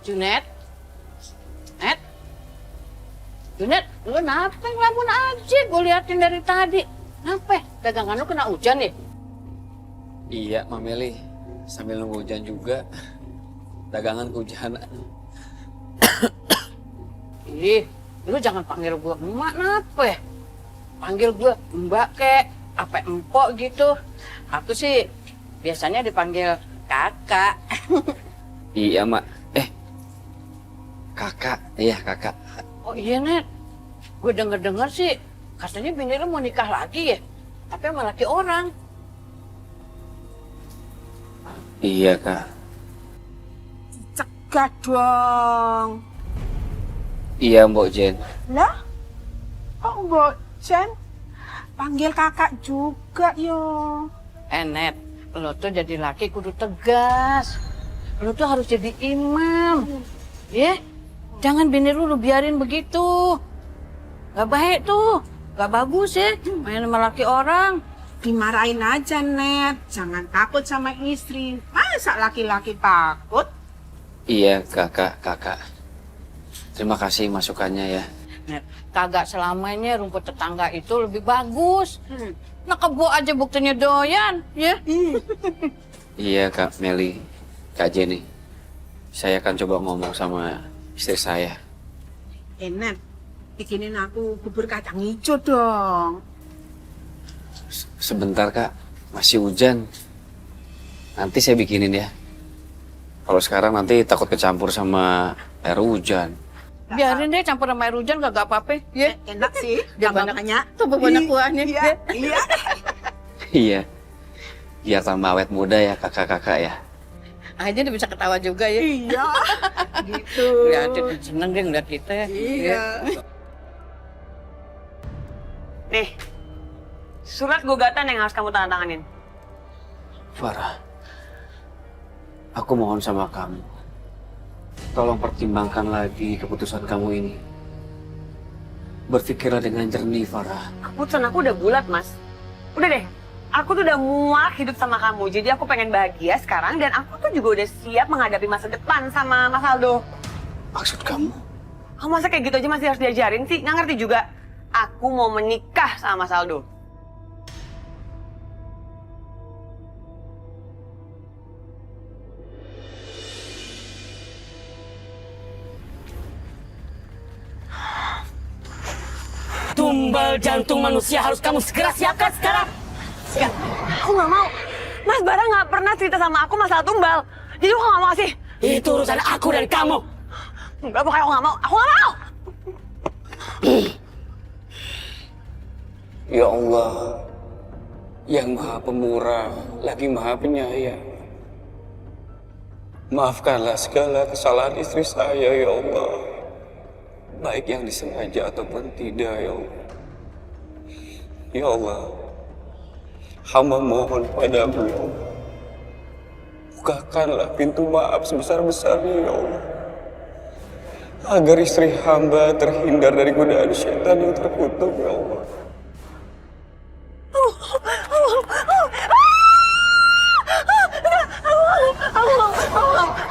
Junet? Net? Junet, lu kenapa ngelamun aja? Gue liatin dari tadi. Kenapa? Dagangan lu kena hujan ya? Iya, Mameli. Sambil nunggu hujan juga. Dagangan kehujanan. Ih, lu jangan panggil gue emak, kenapa ya? Panggil gue mbak kek, apa empok gitu. Aku sih biasanya dipanggil kakak. Iya, Mak. Kakak. Iya, kakak. Oh iya, Net. Gue denger-denger sih, katanya bini lu mau nikah lagi ya? Tapi sama laki orang. Iya, Kak. Cegah dong. Iya, Mbok Jen. Lah? Kok Mbok Jen? Panggil kakak juga yo. Net, lo tuh jadi laki kudu tegas. Lo tuh harus jadi imam. Ya? Jangan bini lu biarin begitu. Gak baik tuh. Gak bagus ya, main sama laki orang. Dimarahin aja, Net. Jangan takut sama istri. Masa laki-laki takut? Iya, kakak. Terima kasih masukannya ya. Net, kagak selamanya rumput tetangga itu lebih bagus. Nah, kebo aja buktinya doyan, ya? Iya, Kak Meli. Kak Jenny. Saya akan coba ngomong sama istri saya. Net, bikinin aku bubur kacang hijau dong. Sebentar, Kak. Masih hujan. Nanti saya bikinin ya. Kalau sekarang nanti takut kecampur sama air hujan. Biarin deh campur sama air hujan gak apa-apa, ya? Enak sih, Dia tambah banyak, tambah banyak kuahnya. Iya, ya. iya. Iya. Biar tambah awet muda ya, kakak-kakak ya. Aja dia bisa ketawa juga ya. Iya, gitu. Lihatin, seneng dia ngeliat kita ya. Iya. Nih, surat gugatan yang harus kamu tandatanganin. Farah, aku mohon sama kamu. Tolong pertimbangkan lagi keputusan kamu ini. Berpikirlah dengan jernih, Farah. Keputusan aku udah bulat, Mas. Udah deh, aku tuh udah muak hidup sama kamu. Jadi aku pengen bahagia sekarang dan aku tuh juga udah siap menghadapi masa depan sama Mas Aldo. Maksud kamu? Kamu masa kayak gitu aja masih harus diajarin sih? Nggak ngerti juga. Aku mau menikah sama Mas Aldo. Tumbal jantung manusia harus kamu segera siapkan sekarang. Sekarang, aku nggak mau. Mas Bara nggak pernah cerita sama aku masalah tumbal. Jadi aku nggak mau kasih. Itu urusan aku dan kamu. Enggak, pokoknya aku nggak mau. Aku nggak mau. Ya Allah, yang Maha Pemurah, lagi Maha Penyayang. Maafkanlah segala kesalahan istri saya, ya Allah. Baik yang disengaja ataupun tidak, ya Allah. Ya Allah, hamba mohon padamu, ya Allah. Bukakanlah pintu maaf sebesar-besarnya, ya Allah. Agar istri hamba terhindar dari godaan syaitan yang terkutuk, ya Allah.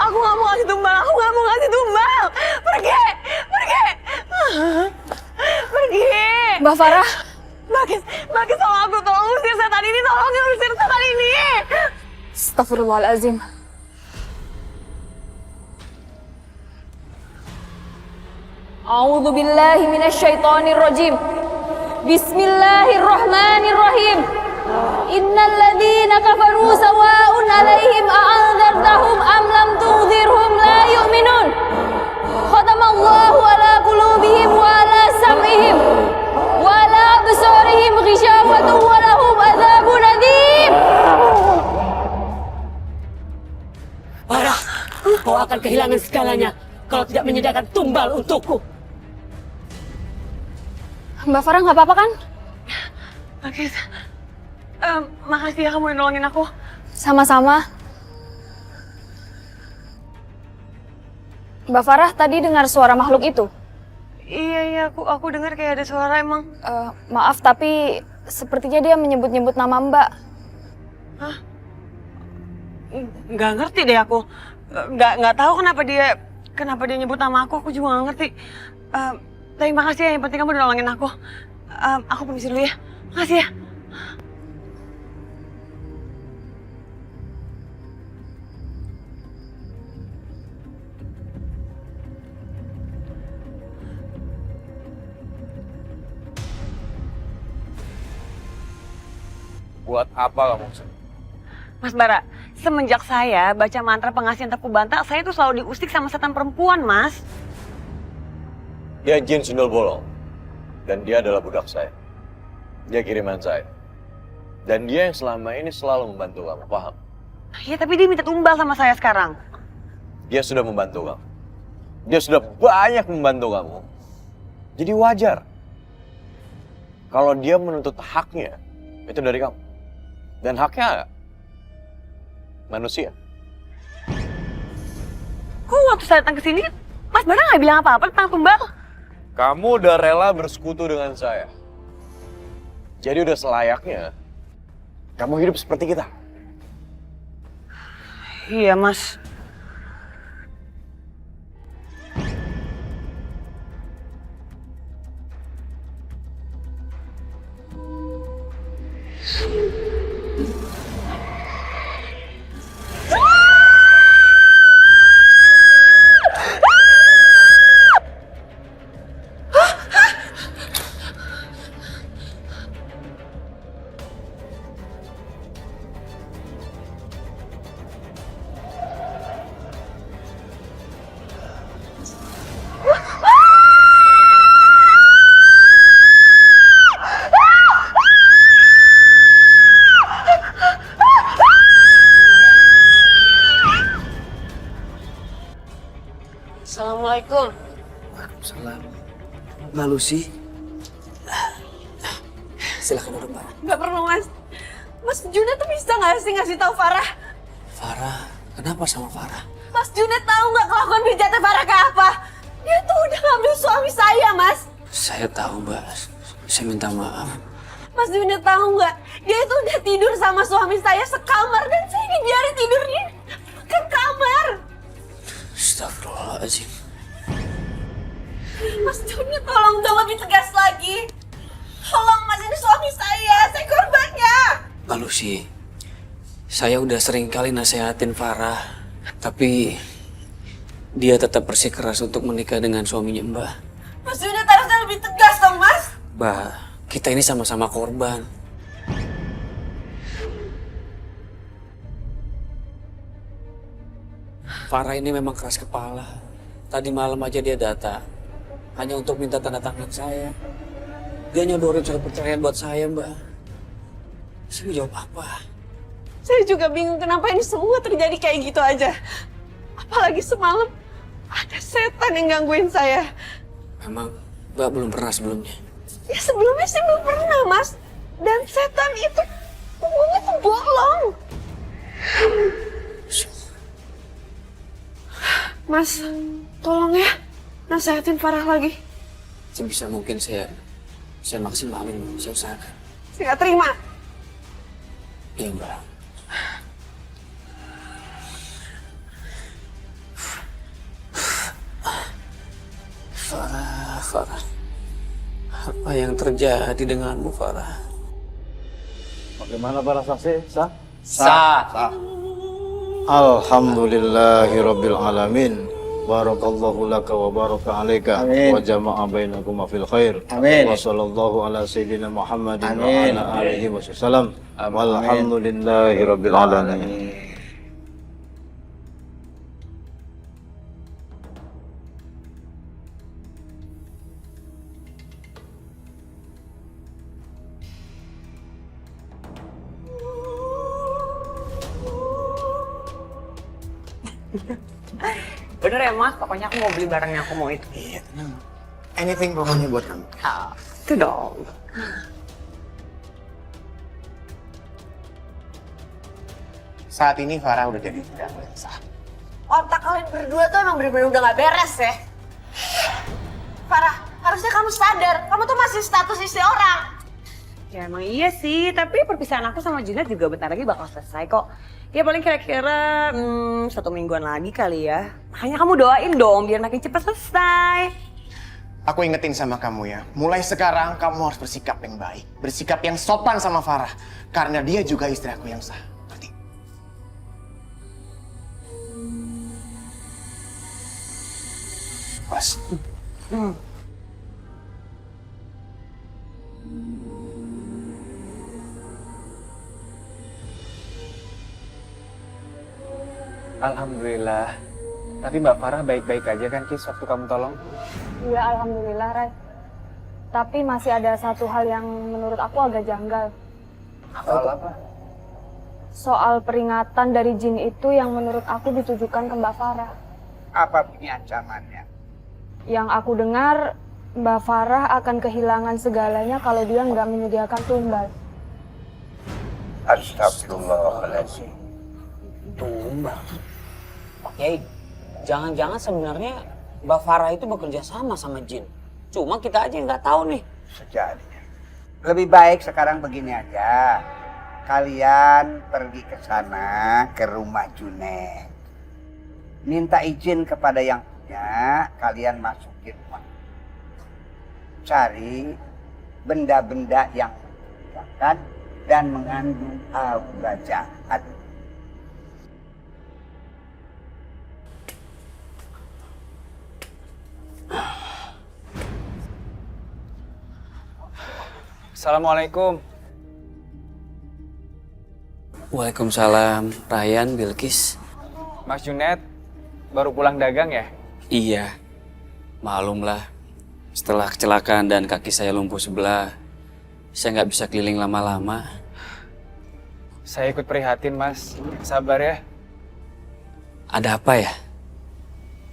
Aku nggak mau kasih tumbal. Aku nggak mau kasih tumbal. Pergi, pergi, pergi. Mbak Farah, Bakis sama aku, tolong usir setan ini, tolongin usir setan ini. astagfirullahaladzim. A'udzu billahi minasyaitonir rajim. Bismillahirrahmanirrahim. Innal ladzina kafaru sawa'un 'alaihim a'anzartahum am lam tunzirhum la yu'minun. Khatamallahu 'ala qulubihim wa 'ala sam'ihim wa 'ala absarihim ghishawatun wa lahum adzabun adzim. Farah, kau akan kehilangan segalanya kalau tidak menyediakan tumbal untukku. Mbak Farah nggak apa-apa kan? Bakis, makasih ya kamu udah nolongin aku. Sama-sama. Mbak Farah tadi dengar suara makhluk itu? Iya, aku dengar kayak ada suara emang. Maaf tapi sepertinya dia menyebut-nyebut nama Mbak. Nggak ngerti deh aku. Nggak tahu kenapa dia Kenapa dia nyebut nama aku juga gak ngerti. Tapi makasih ya, yang penting kamu udah nolongin aku. Aku permisi dulu ya. Makasih ya. Buat apa kamu? Mas Bara, semenjak saya baca mantra pengasihan tepuk bantal, saya tuh selalu diusik sama setan perempuan, Mas. Dia jin sundel bolong. Dan dia adalah budak saya. Dia kiriman saya. Dan dia yang selama ini selalu membantu kamu, paham? Ya tapi dia minta tumbal sama saya sekarang. Dia sudah membantu kamu. Dia sudah banyak membantu kamu. Jadi wajar. Kalau dia menuntut haknya, itu dari kamu. Dan haknya manusia. Kok waktu saya datang ke sini, Mas Bara nggak bilang apa-apa tentang tumbal? Kamu udah rela bersekutu dengan saya. Jadi udah selayaknya kamu hidup seperti kita. Iya, Mas. Assalamualaikum. Waalaikumsalam. Mbak Lucy. Silakan duduk, Mbak. Nggak perlu, Mas. Mas Junet tuh bisa nggak sih ngasih tahu Farah? Farah, kenapa sama Farah? Mas Junet tahu nggak kelakuan bejatnya Farah ke apa? Dia tuh udah ngambil suami saya, Mas. Saya tahu, Mbak. Saya minta maaf. Mas Junet tahu nggak? Dia itu udah tidur sama suami saya sekamar dan saya dibiarin tidur di belakang kamar. Astagfirullahaladzim. Mas Junet tolong dong lebih tegas lagi. Tolong Mas, ini suami saya korbannya. Mbak Lucy, saya udah sering kali nasehatin Farah, tapi dia tetap bersikeras untuk menikah dengan suaminya Mbak. Mas Junet harusnya lebih tegas dong, Mas. Mbak, kita ini sama-sama korban. Farah ini memang keras kepala. Tadi malam aja dia datang, hanya untuk minta tanda tangan saya. Dia nyodorin surat perceraian buat saya, Mbak. Saya mau jawab apa? Saya juga bingung kenapa ini semua terjadi kayak gitu aja. Apalagi semalam ada setan yang gangguin saya. Memang Mbak belum pernah sebelumnya. Ya sebelumnya sih belum pernah, Mas. Dan setan itu ngomongnya tuh bolong. Mas, tolong ya nasehatin Farah lagi. Sebisa mungkin saya maksimalin, saya usahakan. Saya nggak terima. Iya, Mbak. Farah. Apa yang terjadi denganmu, Farah? Bagaimana para saksi? Sah? Sah. Alhamdulillahirabbil alamin. Barakallahu laka wa baraka alaika wa jama'a bainakum fil khair. Amin. Wa sallallahu ala sayyidina Muhammadin wa Amin. ala alihi wasallam. Amin. Walhamdulillahirabbil alamin. Bener ya, Mas? Pokoknya aku mau beli barang yang aku mau itu. Iya, tenang. Anything pokoknya buat kamu. Itu dong. Saat ini Farah udah jadi tidak sah. Otak kalian berdua tuh emang bener-bener udah gak beres ya. Farah, harusnya kamu sadar. Kamu tuh masih status istri orang. Ya emang iya sih, tapi perpisahan aku sama Junet juga bentar lagi bakal selesai kok. Ya paling kira-kira 1 mingguan lagi kali ya. Makanya kamu doain dong biar makin cepat selesai. Aku ingetin sama kamu ya, mulai sekarang kamu harus bersikap yang baik. Bersikap yang sopan sama Farah. Karena dia juga istri aku yang sah. Ngerti? Mas. Alhamdulillah. Tapi Mbak Farah baik-baik aja kan, Kis, waktu kamu tolong? Iya, alhamdulillah, Ray. Tapi masih ada satu hal yang menurut aku agak janggal. Apa? Soal peringatan dari jin itu yang menurut aku ditujukan ke Mbak Farah. Apa bunyi ancamannya? Yang aku dengar, Mbak Farah akan kehilangan segalanya kalau dia nggak menyediakan tumbal. Astagfirullahaladzim. Tumbal. Oke, jangan-jangan sebenarnya Mbak Farah itu bekerja sama jin. Cuma kita aja yang nggak tahu nih. Sejadinya. Lebih baik sekarang begini aja. Kalian pergi ke sana, ke rumah Junet. Minta izin kepada yang punya, kalian masukin rumah. Cari benda-benda yang mencurigakan dan mengandung aura jahat. Assalamualaikum. Waalaikumsalam, Ryan, Bilkis. Mas Junet, baru pulang dagang ya? Iya, maklumlah. Setelah kecelakaan dan kaki saya lumpuh sebelah, saya nggak bisa keliling lama-lama. Saya ikut prihatin, Mas. Sabar ya. Ada apa ya?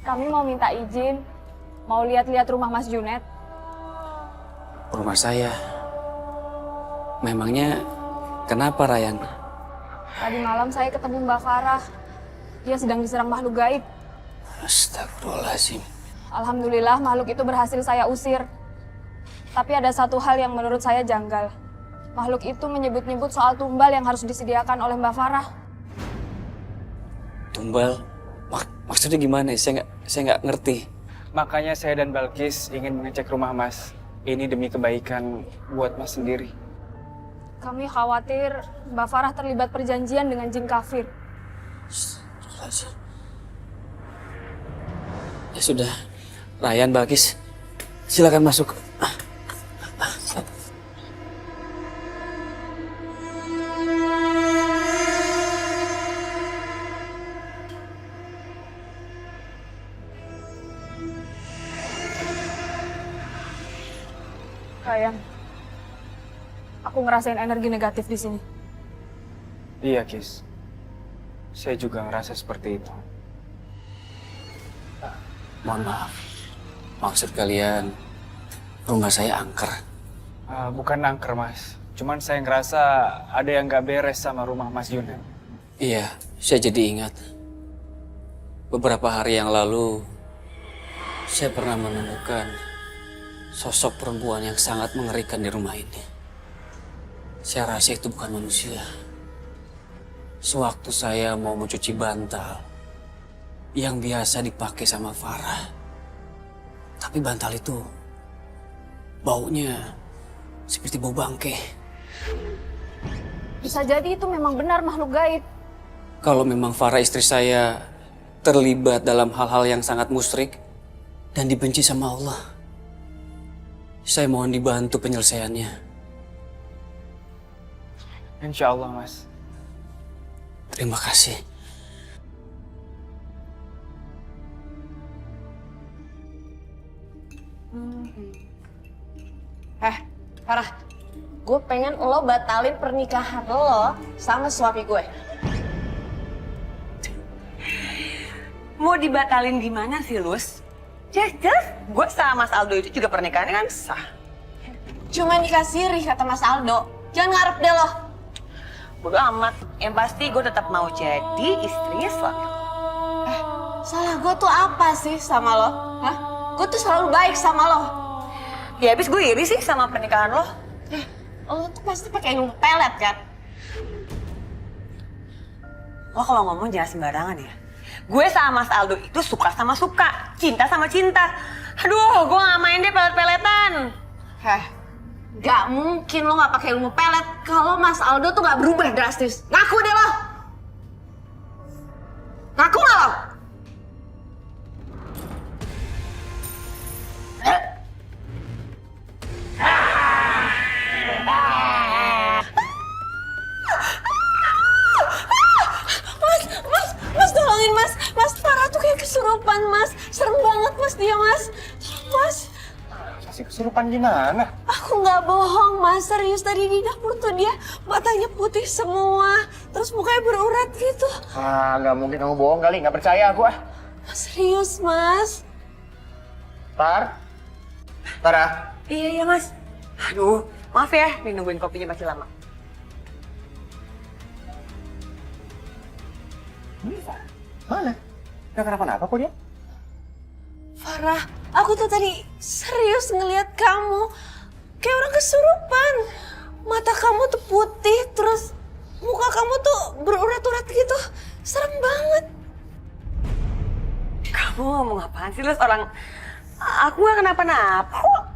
Kami mau minta izin, mau lihat-lihat rumah Mas Junet. Rumah saya. Memangnya kenapa, Ryan? Tadi malam saya ketemu Mbak Farah. Dia sedang diserang makhluk gaib. Astagfirullahaladzim. Alhamdulillah makhluk itu berhasil saya usir. Tapi ada satu hal yang menurut saya janggal. Makhluk itu menyebut-nyebut soal tumbal yang harus disediakan oleh Mbak Farah. Tumbal? Maksudnya gimana? Saya nggak ngerti. Makanya saya dan Balkis ingin mengecek rumah Mas. Ini demi kebaikan buat Mas sendiri. Kami khawatir Mbak Farah terlibat perjanjian dengan jin kafir. Ya sudah, Ryan, Balkis, silakan masuk. Ryan, aku ngerasain energi negatif di sini. Iya, Kis. Saya juga ngerasa seperti itu. Mohon maaf. Maksud kalian, rumah saya angker. Bukan angker, Mas. Cuman saya ngerasa ada yang nggak beres sama rumah Mas Junet. Iya, saya jadi ingat. Beberapa hari yang lalu, saya pernah menemukan sosok perempuan yang sangat mengerikan di rumah ini. Saya rasa itu bukan manusia. Sewaktu saya mau mencuci bantal yang biasa dipakai sama Farah, tapi bantal itu baunya seperti bau bangke. Bisa jadi itu memang benar makhluk gaib. Kalau memang Farah istri saya terlibat dalam hal-hal yang sangat musyrik dan dibenci sama Allah, saya mohon dibantu penyelesaiannya. Insya Allah, Mas. Terima kasih. Farah, gue pengen lo batalin pernikahan lo sama suami gue. Mau dibatalin gimana sih, Lus? Jelas, gue sama Mas Aldo itu juga pernikahannya kan sah. Cuma nikah siri kata Mas Aldo. Jangan ngarep deh lo. Bodo amat. Yang pasti gue tetap mau jadi istrinya suami lo. Salah gue tuh apa sih sama lo? Hah? Gue tuh selalu baik sama lo. Ya habis gue iri sih sama pernikahan lo. Lo tuh pasti pakai ilmu pelet kan? Lo kalau ngomong jangan sembarangan ya. Gue sama Mas Aldo itu suka sama suka, cinta sama cinta. Aduh, gue gak main deh pelet-peletan. Heh, gak mungkin lo gak pakai ilmu pelet kalau Mas Aldo tuh gak berubah drastis. Ngaku deh lo! Ngaku gak lo? Mas, tolongin mas. Mas, Farah tuh kayak kesurupan mas. Serem banget mas dia mas. Tolong mas. Masih kesurupan gimana? Aku nggak bohong mas, serius tadi di dapur tuh dia matanya putih semua. Terus mukanya berurat gitu. Ah, nggak mungkin kamu bohong kali, nggak percaya aku ah. Serius mas. Farah. Iya mas. Aduh, maaf ya, nih nungguin kopinya masih lama. Mana? Gak kenapa-napa kok dia? Farah, aku tuh tadi serius ngelihat kamu. Kayak orang kesurupan. Mata kamu tuh putih, terus muka kamu tuh berurat-urat gitu. Serem banget. Kamu ngomong apaan sih, Les? Orang... Aku gak kenapa-napa kok.